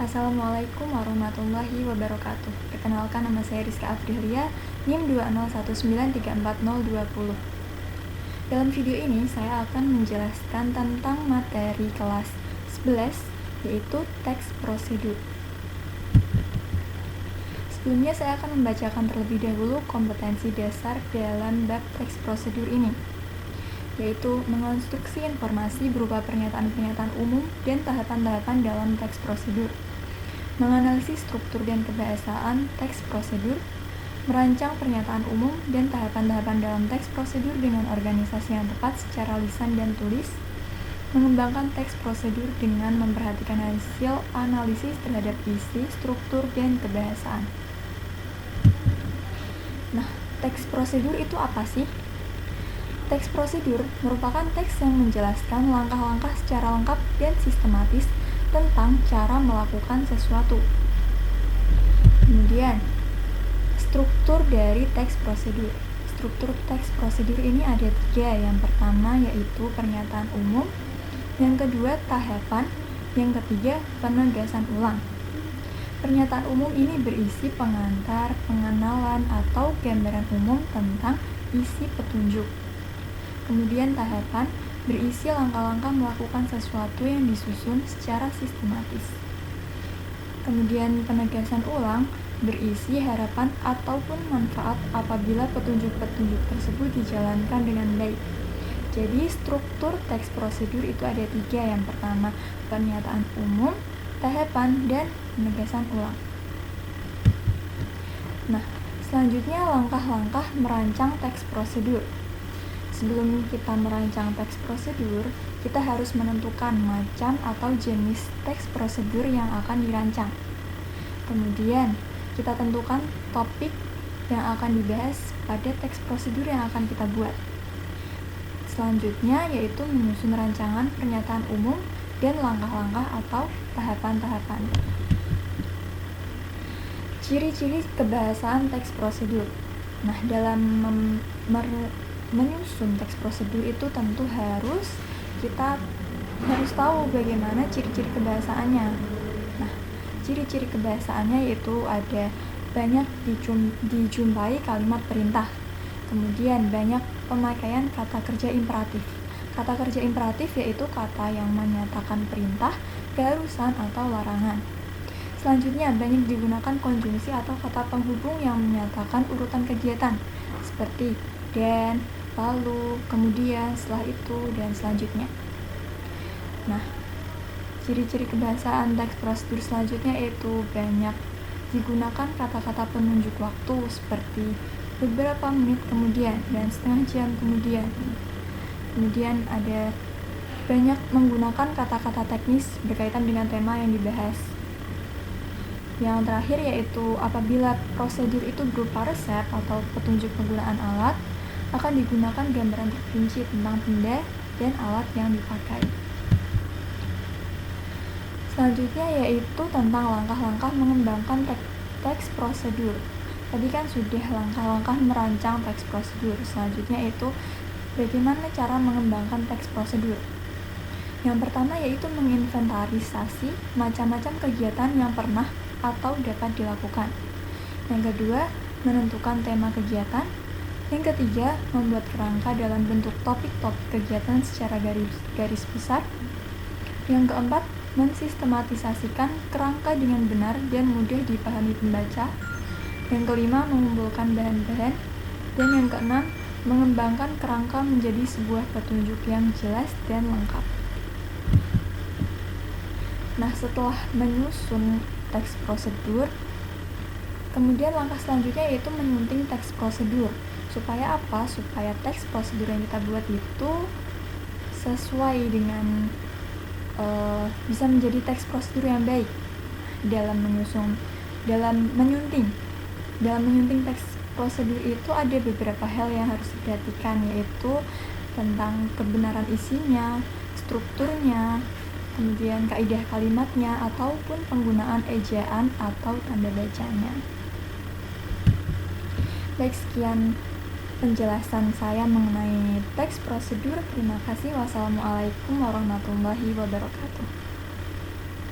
Assalamualaikum warahmatullahi wabarakatuh. Perkenalkan, nama saya Rizka Afrilia, NIM 201934020. Dalam video ini saya akan menjelaskan tentang materi kelas 11, yaitu teks prosedur. Sebelumnya saya akan membacakan terlebih dahulu kompetensi dasar dalam bab teks prosedur ini, yaitu mengonstruksi informasi berupa pernyataan-pernyataan umum dan tahapan-tahapan dalam teks prosedur, menganalisis struktur dan kebahasaan teks prosedur, merancang pernyataan umum dan tahapan-tahapan dalam teks prosedur dengan organisasi yang tepat secara lisan dan tulis, mengembangkan teks prosedur dengan memperhatikan hasil analisis terhadap isi, struktur, dan kebahasaan. Nah, teks prosedur itu apa sih? Teks prosedur merupakan teks yang menjelaskan langkah-langkah secara lengkap dan sistematis tentang cara melakukan sesuatu. Kemudian, struktur dari teks prosedur. Struktur teks prosedur ini ada 3. Yang pertama yaitu pernyataan umum, yang kedua tahapan, yang ketiga penegasan ulang. Pernyataan umum ini berisi pengantar, pengenalan, atau gambaran umum tentang isi petunjuk. Kemudian tahapan berisi langkah-langkah melakukan sesuatu yang disusun secara sistematis. Kemudian penegasan ulang berisi harapan ataupun manfaat apabila petunjuk-petunjuk tersebut dijalankan dengan baik. Jadi struktur teks prosedur itu ada 3. Yang pertama pernyataan umum, tahapan, dan penegasan ulang. Nah, selanjutnya langkah-langkah merancang teks prosedur. Sebelum kita merancang teks prosedur, kita harus menentukan macam atau jenis teks prosedur yang akan dirancang. Kemudian, kita tentukan topik yang akan dibahas pada teks prosedur yang akan kita buat. Selanjutnya yaitu menyusun rancangan pernyataan umum dan langkah-langkah atau tahapan-tahapan. Ciri-ciri kebahasaan teks prosedur. Nah, dalam menyusun teks prosedur itu tentu kita harus tahu bagaimana ciri-ciri kebahasaannya. Nah, ciri-ciri kebahasaannya yaitu ada banyak dijumpai kalimat perintah, kemudian banyak pemakaian kata kerja imperatif. Kata kerja imperatif yaitu kata yang menyatakan perintah, keharusan, atau larangan. Selanjutnya banyak digunakan konjungsi atau kata penghubung yang menyatakan urutan kegiatan seperti dan, lalu, kemudian, setelah itu, dan selanjutnya. Nah, ciri-ciri kebahasaan teks prosedur selanjutnya yaitu banyak digunakan kata-kata penunjuk waktu seperti beberapa menit kemudian dan setengah jam kemudian. Kemudian ada banyak menggunakan kata-kata teknis berkaitan dengan tema yang dibahas. Yang terakhir yaitu apabila prosedur itu berupa resep atau petunjuk penggunaan alat, akan digunakan gambaran terperinci tentang benda dan alat yang dipakai. Selanjutnya yaitu tentang langkah-langkah mengembangkan teks prosedur. Tadi kan sudah langkah-langkah merancang teks prosedur. Selanjutnya yaitu bagaimana cara mengembangkan teks prosedur. Yang pertama yaitu menginventarisasi macam-macam kegiatan yang pernah atau dapat dilakukan. Yang kedua, menentukan tema kegiatan. Yang ketiga, membuat kerangka dalam bentuk topik-topik kegiatan secara garis besar. Yang keempat, mensistematisasikan kerangka dengan benar dan mudah dipahami pembaca. Yang kelima, mengumpulkan bahan-bahan. Dan yang keenam, mengembangkan kerangka menjadi sebuah petunjuk yang jelas dan lengkap. Nah, setelah menyusun teks prosedur, kemudian langkah selanjutnya yaitu menyunting teks prosedur. Supaya apa? Supaya teks prosedur yang kita buat itu sesuai dengan bisa menjadi teks prosedur yang baik. Dalam menyunting teks prosedur itu ada beberapa hal yang harus diperhatikan, yaitu tentang kebenaran isinya, strukturnya, kemudian kaidah kalimatnya, ataupun penggunaan ejaan atau tanda bacanya. Baik, sekian penjelasan saya mengenai teks prosedur. Terima kasih. Wassalamualaikum warahmatullahi wabarakatuh.